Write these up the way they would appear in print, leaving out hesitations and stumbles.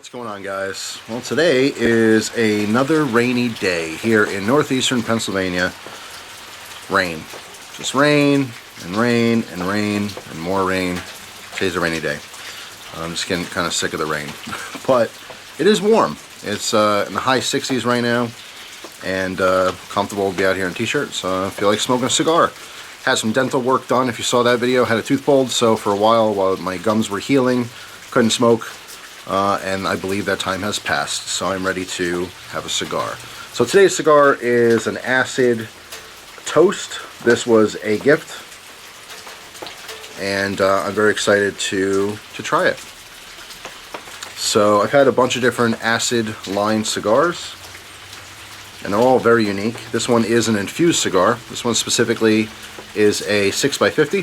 What's going on, guys? Well, today is another rainy day here in northeastern Pennsylvania. Rain. Just rain and rain and rain and more rain. Today's a rainy day. I'm just getting kind of sick of the rain. But it is warm. It's in the high 60s right now, and comfortable to be out here in t-shirts. I feel like smoking a cigar. Had some dental work done. If you saw that video, had a tooth pulled, so for a while my gums were healing, couldn't smoke. And I believe that time has passed, so I'm ready to have a cigar. So today's cigar is an acid toast. This was a gift, and I'm very excited to try it. So I've had a bunch of different acid line cigars, and they're all very unique. This one is an infused cigar. This one specifically is a 6x50,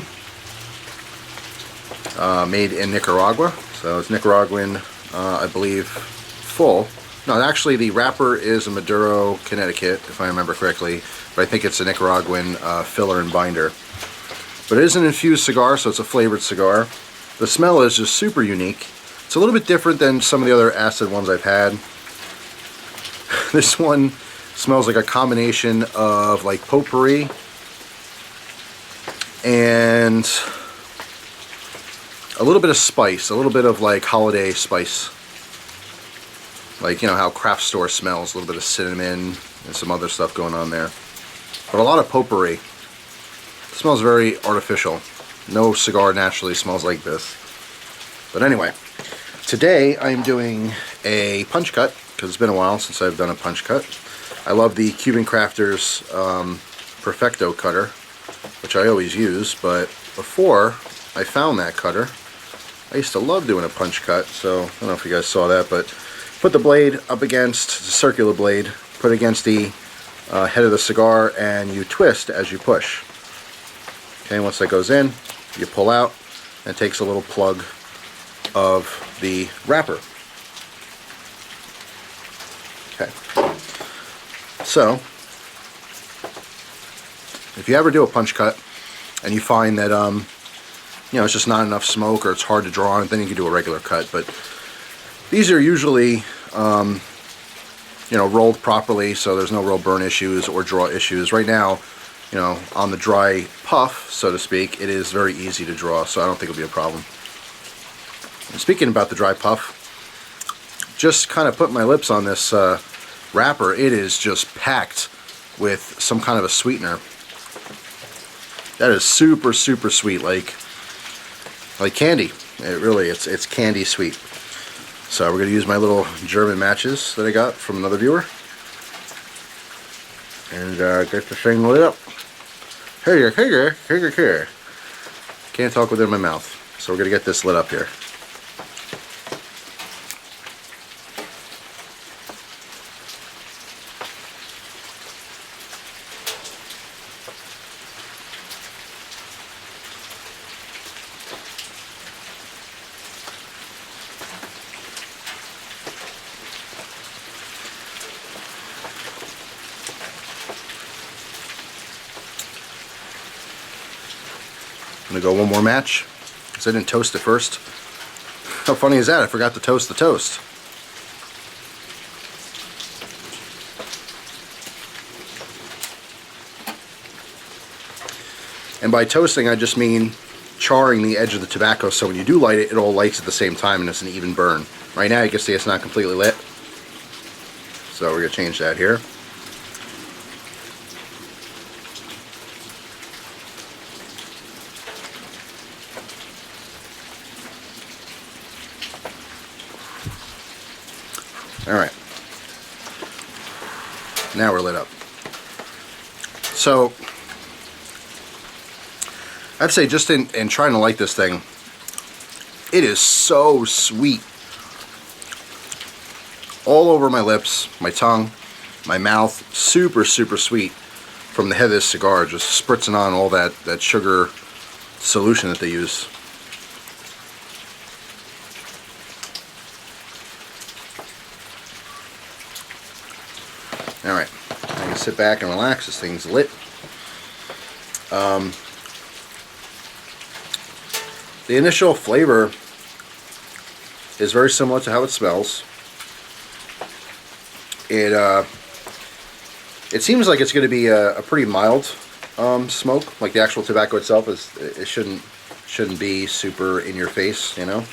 made in Nicaragua. So it's Nicaraguan, I believe, full. No, actually the wrapper is a Maduro, Connecticut, if I remember correctly, but I think it's a Nicaraguan filler and binder. But it is an infused cigar, so it's a flavored cigar. The smell is just super unique. It's a little bit different than some of the other acid ones I've had. This one smells like a combination of like potpourri and a little bit of spice, a little bit of like holiday spice. Like, you know how craft store smells, a little bit of cinnamon and some other stuff going on there. But a lot of potpourri. It smells very artificial. No cigar naturally smells like this. But anyway, today I'm doing a punch cut, because it's been a while since I've done a punch cut. I love the Cuban Crafters Perfecto cutter, which I always use, but before I found that cutter, I used to love doing a punch cut. So I don't know if you guys saw that, but put the blade up against the circular blade, put it against the head of the cigar, and you twist as you push. Okay, once that goes in, you pull out, and it takes a little plug of the wrapper. Okay, so if you ever do a punch cut and you find that you know, it's just not enough smoke or it's hard to draw on it, then you can do a regular cut. But these are usually you know, rolled properly, so there's no real burn issues or draw issues. Right now, you know, on the dry puff, so to speak, it is very easy to draw, so I don't think it'll be a problem. And speaking about the dry puff, just kind of put my lips on this wrapper. It is just packed with some kind of a sweetener. That is super, super sweet, like candy. It's candy sweet. So we're going to use my little German matches that I got from another viewer, and get the thing lit up. Here. Can't talk with it in my mouth. So we're going to get this lit up here. I'm going to go one more match, because I didn't toast it first. How funny is that? I forgot to toast the toast. And by toasting, I just mean charring the edge of the tobacco, so when you do light it, it all lights at the same time and it's an even burn. Right now you can see it's not completely lit. So we're going to change that here. Alright, now we're lit up. So, I'd say just in trying to light this thing, it is so sweet. All over my lips, my tongue, my mouth, super, super sweet from the head of this cigar, just spritzing on all that sugar solution that they use. Alright, I can sit back and relax. This thing's lit. The initial flavor is very similar to how it smells. it seems like it's going to be a pretty mild smoke. Like the actual tobacco itself it shouldn't be super in your face, you know.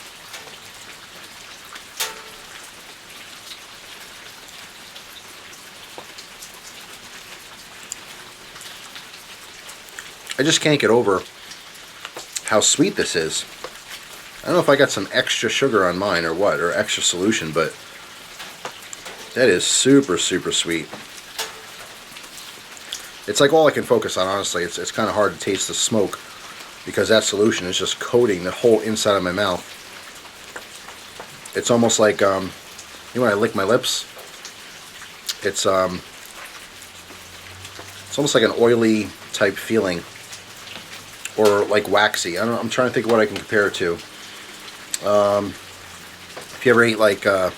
I just can't get over how sweet this is. I don't know if I got some extra sugar on mine or what, or extra solution, but that is super, super sweet. It's like all I can focus on, honestly. It's kind of hard to taste the smoke because that solution is just coating the whole inside of my mouth. It's almost like, you know, when I lick my lips, it's almost like an oily type feeling, or like waxy. I don't know, I'm trying to think of what I can compare it to. If you ever ate like you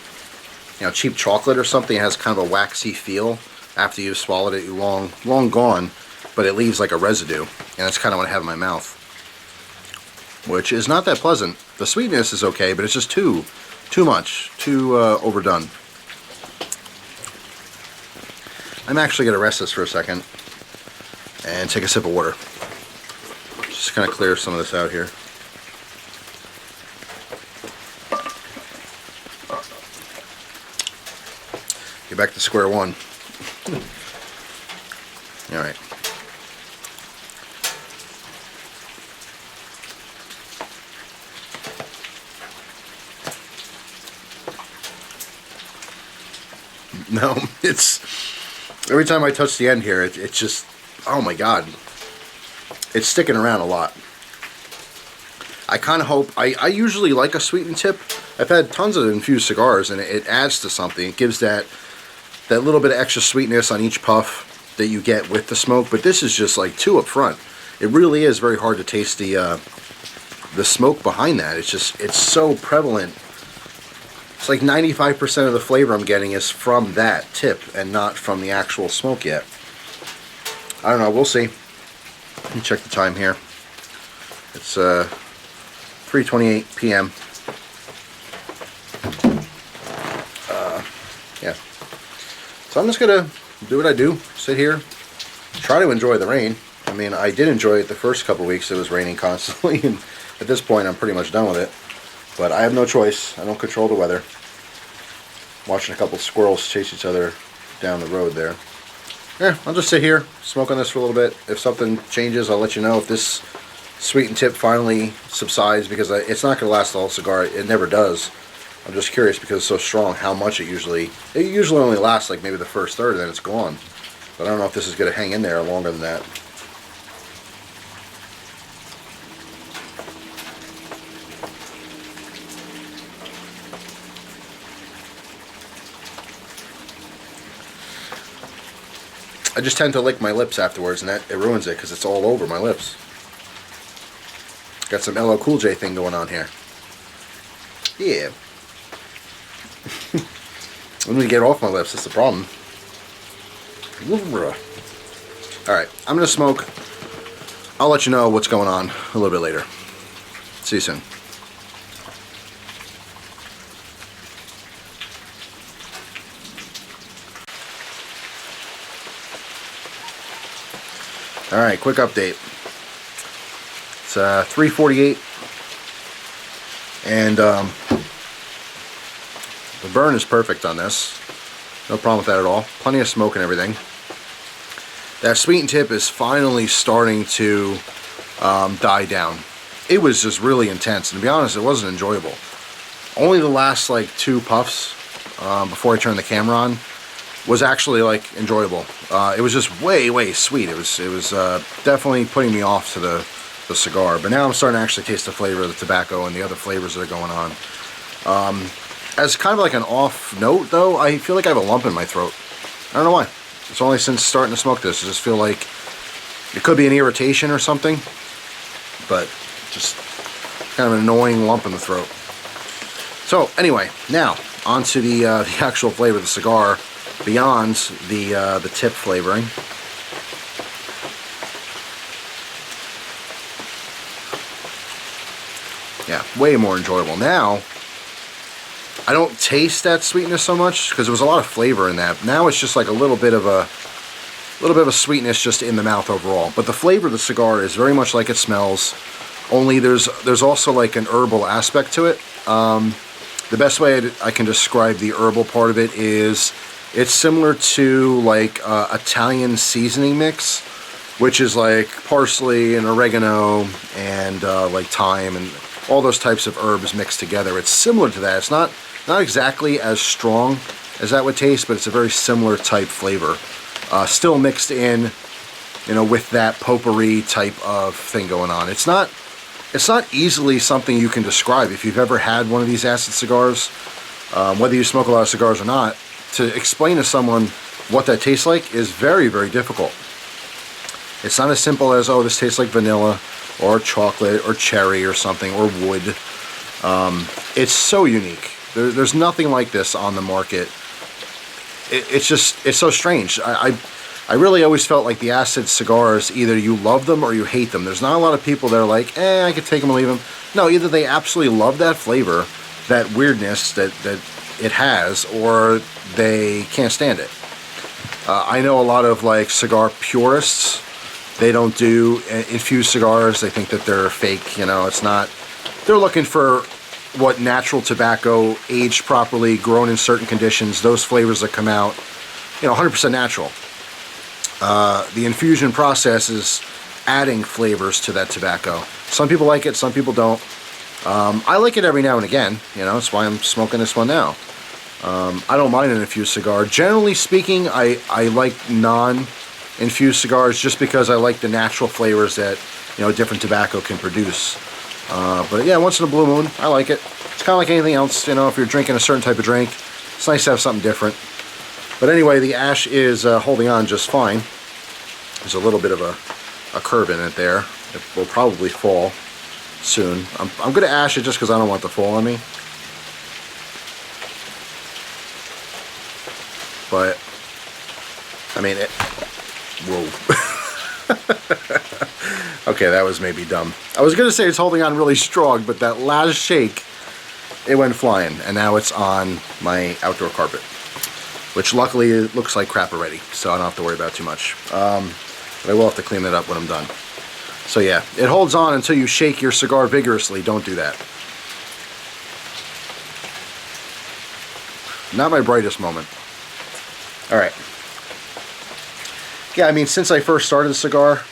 know, cheap chocolate or something, it has kind of a waxy feel after you've swallowed it. Long gone, but it leaves like a residue, and that's kind of what I have in my mouth, which is not that pleasant. The sweetness is okay, but it's just too much, too overdone. I'm actually going to rest this for a second and take a sip of water. Just kind of clear some of this out here. Get back to square one. Alright. No, it's... Every time I touch the end here, it's just... Oh my god. It's sticking around a lot. I kind of hope... I usually like a sweetened tip. I've had tons of infused cigars, and it adds to something. It gives that little bit of extra sweetness on each puff that you get with the smoke, but this is just like too up front. It really is very hard to taste the smoke behind that. It's so prevalent. It's like 95% of the flavor I'm getting is from that tip and not from the actual smoke yet. I don't know, we'll see. Let me check the time here. It's 3:28 p.m. Yeah. So I'm just gonna do what I do, sit here, try to enjoy the rain. I mean, I did enjoy it the first couple weeks. It was raining constantly, and at this point I'm pretty much done with it. But I have no choice. I don't control the weather. Watching a couple squirrels chase each other down the road there. Yeah, I'll just sit here, smoke on this for a little bit. If something changes, I'll let you know. If this sweetened tip finally subsides, because it's not going to last the whole cigar. It never does. I'm just curious because it's so strong how much it usually only lasts like maybe the first third and then it's gone. But I don't know if this is going to hang in there longer than that. I just tend to lick my lips afterwards, and it ruins it because it's all over my lips. Got some LL Cool J thing going on here. Yeah. Let me get off my lips, that's the problem. Alright, I'm going to smoke. I'll let you know what's going on a little bit later. See you soon. Alright, quick update. It's 3:48, and the burn is perfect on this. No problem with that at all. Plenty of smoke and everything. That sweetened tip is finally starting to die down. It was just really intense, and to be honest, it wasn't enjoyable. Only the last like 2 puffs before I turned the camera on was actually like enjoyable. It was just way sweet. It was definitely putting me off to the cigar. But now I'm starting to actually taste the flavor of the tobacco and the other flavors that are going on. As kind of like an off note though, I feel like I have a lump in my throat. I don't know why. It's only since starting to smoke this. I just feel like it could be an irritation or something, but just kind of an annoying lump in the throat. So anyway, now onto the actual flavor of the cigar beyond the tip flavoring. Yeah, way more enjoyable. Now, I don't taste that sweetness so much because there was a lot of flavor in that. Now it's just like a little bit of a sweetness just in the mouth overall. But the flavor of the cigar is very much like it smells. Only there's also like an herbal aspect to it. The best way I can describe the herbal part of it is it's similar to like Italian seasoning mix, which is like parsley and oregano and like thyme and all those types of herbs mixed together. It's similar to that. It's not exactly as strong as that would taste, but it's a very similar type flavor. Still mixed in, you know, with that potpourri type of thing going on. It's not easily something you can describe. If you've ever had one of these acid cigars, whether you smoke a lot of cigars or not, to explain to someone what that tastes like is very, very difficult. It's not as simple as, oh, this tastes like vanilla or chocolate or cherry or something or wood. It's so unique. There's nothing like this on the market. It's so strange. I really always felt like the acid cigars, either you love them or you hate them. There's not a lot of people that are like, I could take them or leave them. No, either they absolutely love that flavor, that weirdness that it has, or they can't stand it. I know a lot of like cigar purists. They don't do infused cigars. They think that they're fake. You know, it's not. They're looking for what natural tobacco, aged properly, grown in certain conditions, those flavors that come out, you know, 100% natural. The infusion process is adding flavors to that tobacco. Some people like it, some people don't. I like it every now and again, you know, that's why I'm smoking this one now. I don't mind an infused cigar. Generally speaking, I like non-infused cigars just because I like the natural flavors that, you know, different tobacco can produce. But yeah, once in a blue moon, I like it. It's kind of like anything else, you know, if you're drinking a certain type of drink, it's nice to have something different. But anyway, the ash is holding on just fine. There's a little bit of a curve in it there. It will probably fall soon. I'm going to ash it just because I don't want it to fall on me. But, I mean, whoa. Okay, that was maybe dumb. I was going to say it's holding on really strong, but that last shake, it went flying. And now it's on my outdoor carpet, which luckily it looks like crap already, so I don't have to worry about too much. But I will have to clean it up when I'm done. So yeah, it holds on until you shake your cigar vigorously. Don't do that. Not my brightest moment. Alright. Yeah, I mean, since I first started the cigar,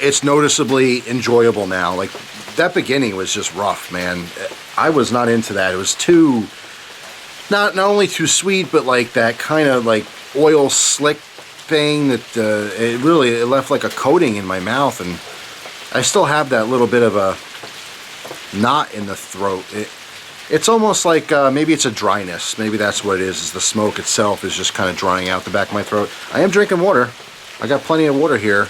it's noticeably enjoyable now. Like, that beginning was just rough, man. I was not into that. It was too, not only too sweet, but like that kind of like oil slick thing that it left like a coating in my mouth, and I still have that little bit of a knot in the throat. It's almost like maybe it's a dryness. Maybe that's what it is the smoke itself is just kind of drying out the back of my throat. I am drinking water. I got plenty of water here.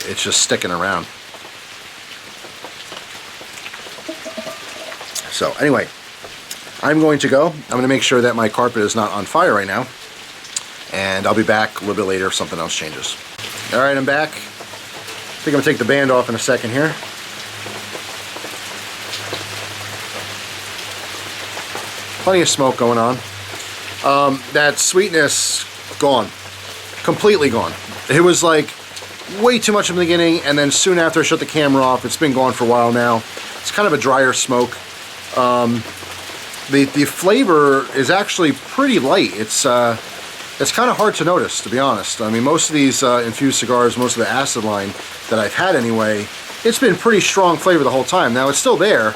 It's just sticking around. So anyway, I'm going to go. I'm going to make sure that my carpet is not on fire right now. And I'll be back a little bit later if something else changes. Alright, I'm back. I think I'm going to take the band off in a second here. Plenty of smoke going on. That sweetness, gone. Completely gone. It was like way too much in the beginning, and then soon after I shut the camera off, it's been gone for a while now. It's kind of a drier smoke. The flavor is actually pretty light. It's kind of hard to notice, to be honest. I mean, most of these infused cigars, most of the acid line that I've had anyway, it's been pretty strong flavor the whole time. Now, it's still there,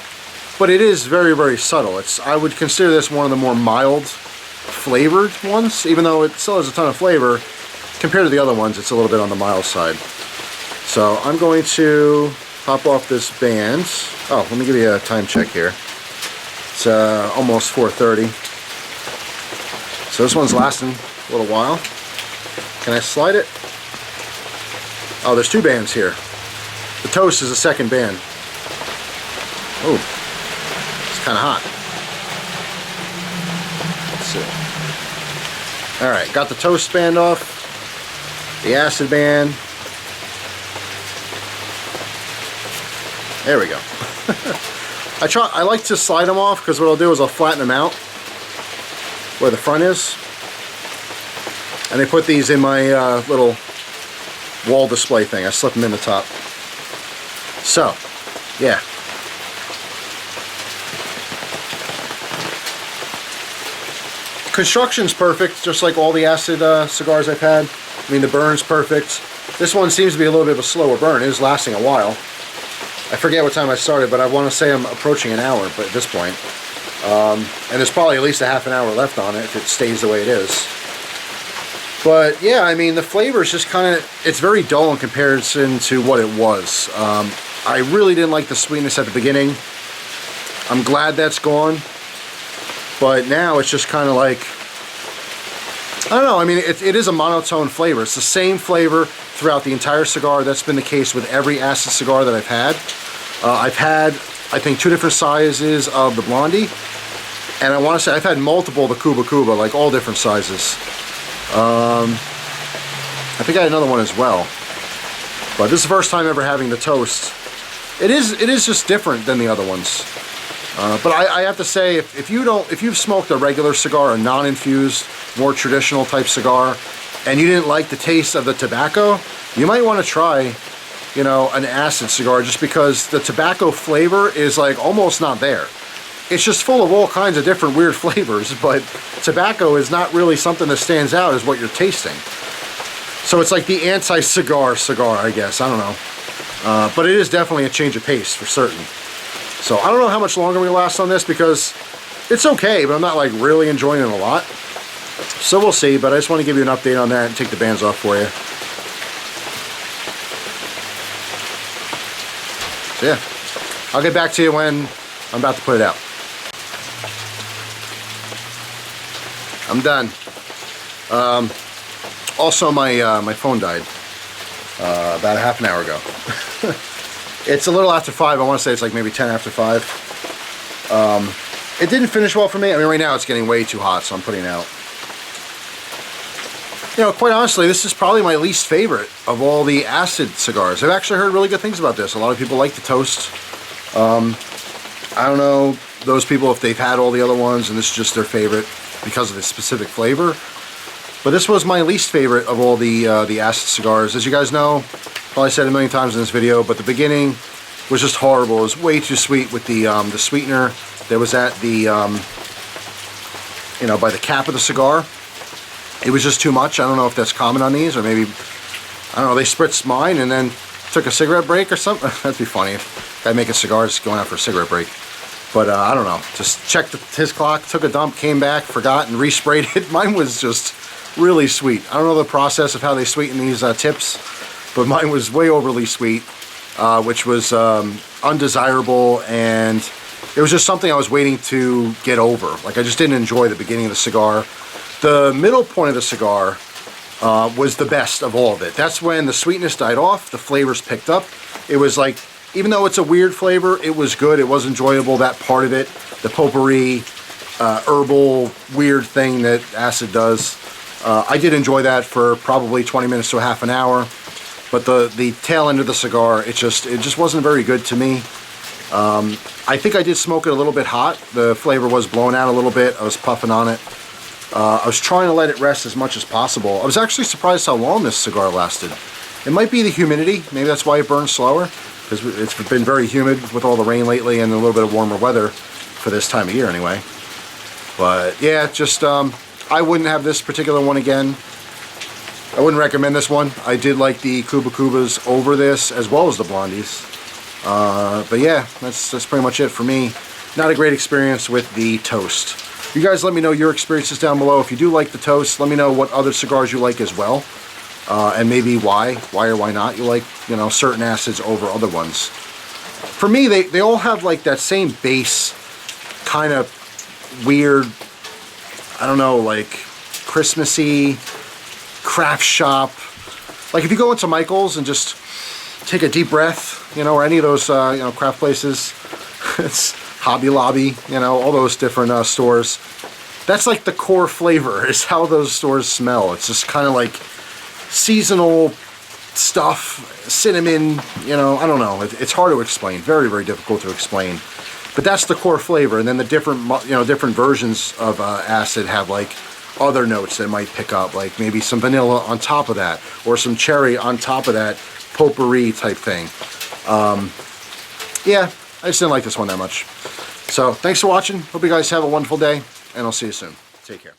but it is very, very subtle. I would consider this one of the more mild flavored ones, even though it still has a ton of flavor. Compared to the other ones, it's a little bit on the mild side. So I'm going to pop off this band. Oh, let me give you a time check here. It's almost 4:30. So this one's lasting a little while. Can I slide it? Oh, there's two bands here. The toast is the second band. Oh, it's kind of hot. Let's see. Alright, got the toast band off. The acid band. There we go. I like to slide them off because what I'll do is I'll flatten them out where the front is. And I put these in my little wall display thing. I slip them in the top. So, yeah. Construction's perfect, just like all the acid cigars I've had. I mean, the burn's perfect. This one seems to be a little bit of a slower burn. It is lasting a while. I forget what time I started, but I want to say I'm approaching an hour but at this point. And there's probably at least a half an hour left on it if it stays the way it is. But yeah, I mean, the flavor is just kind of, it's very dull in comparison to what it was. I really didn't like the sweetness at the beginning. I'm glad that's gone. But now it's just kind of like, I don't know, I mean, it is a monotone flavor. It's the same flavor throughout the entire cigar. That's been the case with every acid cigar that I've had. I've had, I think, 2 different sizes of the Blondie. And I want to say I've had multiple of the Cuba Cuba, like all different sizes. I think I had another one as well. But this is the first time ever having the toast. It is just different than the other ones. But I have to say, if you've smoked a regular cigar, a non-infused, more traditional type cigar, and you didn't like the taste of the tobacco, you might want to try, you know, an acid cigar, just because the tobacco flavor is like almost not there. It's just full of all kinds of different weird flavors, but tobacco is not really something that stands out as what you're tasting. So it's like the anti-cigar cigar, I guess. I don't know. But it is definitely a change of pace for certain. So I don't know how much longer we last on this, because it's okay, but I'm not like really enjoying it a lot. So we'll see, but I just want to give you an update on that and take the bands off for you. So yeah, I'll get back to you when I'm about to put it out. I'm done. Also, my phone died about a half an hour ago. It's a little after 5. I want to say it's like maybe 10 after 5. It didn't finish well for me. I mean, right now it's getting way too hot, so I'm putting it out. You know, quite honestly, this is probably my least favorite of all the acid cigars. I've actually heard really good things about this. A lot of people like the toast. I don't know those people if they've had all the other ones and this is just their favorite because of the specific flavor. But this was my least favorite of all the acid cigars. As you guys know, probably said a million times in this video, but the beginning was just horrible. It was way too sweet with the sweetener that was at the, you know, by the cap of the cigar. It was just too much. I don't know if that's common on these, or maybe, I don't know, they spritzed mine and then took a cigarette break or something. That'd be funny if guy making cigars going out for a cigarette break. But I don't know, just checked his clock, took a dump, came back, forgot, and resprayed it. Mine was just really sweet. I don't know the process of how they sweeten these tips, but mine was way overly sweet, which was undesirable, and it was just something I was waiting to get over. Like, I just didn't enjoy the beginning of the cigar. The middle point of the cigar was the best of all of it. That's when the sweetness died off, the flavors picked up. It was like, even though it's a weird flavor, it was good, it was enjoyable, that part of it, the potpourri, herbal, weird thing that acid does. I did enjoy that for probably 20 minutes to a half an hour, but the tail end of the cigar, it just wasn't very good to me. I think I did smoke it a little bit hot. The flavor was blown out a little bit. I was puffing on it. I was trying to let it rest as much as possible. I was actually surprised how long this cigar lasted. It might be the humidity. Maybe that's why it burns slower, because it's been very humid with all the rain lately and a little bit of warmer weather for this time of year anyway. But yeah, just I wouldn't have this particular one again. I wouldn't recommend this one. I did like the Cuba Cubas over this, as well as the Blondies. But yeah, that's pretty much it for me. Not a great experience with the toast. You guys let me know your experiences down below. If you do like the toast, let me know what other cigars you like as well. And maybe why or why not you like, you know, certain acids over other ones. For me, they all have like that same base, kind of weird, I don't know, like Christmassy, craft shop. Like if you go into Michael's and just take a deep breath, you know, or any of those, you know, craft places, it's Hobby Lobby, you know, all those different stores. That's like the core flavor, is how those stores smell. It's just kind of like seasonal stuff, cinnamon, you know, I don't know. It's hard to explain, very, very difficult to explain. But that's the core flavor, and then the different, different versions of acid have like other notes that might pick up, like maybe some vanilla on top of that, or some cherry on top of that, potpourri type thing. Yeah, I just didn't like this one that much. So thanks for watching. Hope you guys have a wonderful day, and I'll see you soon. Take care.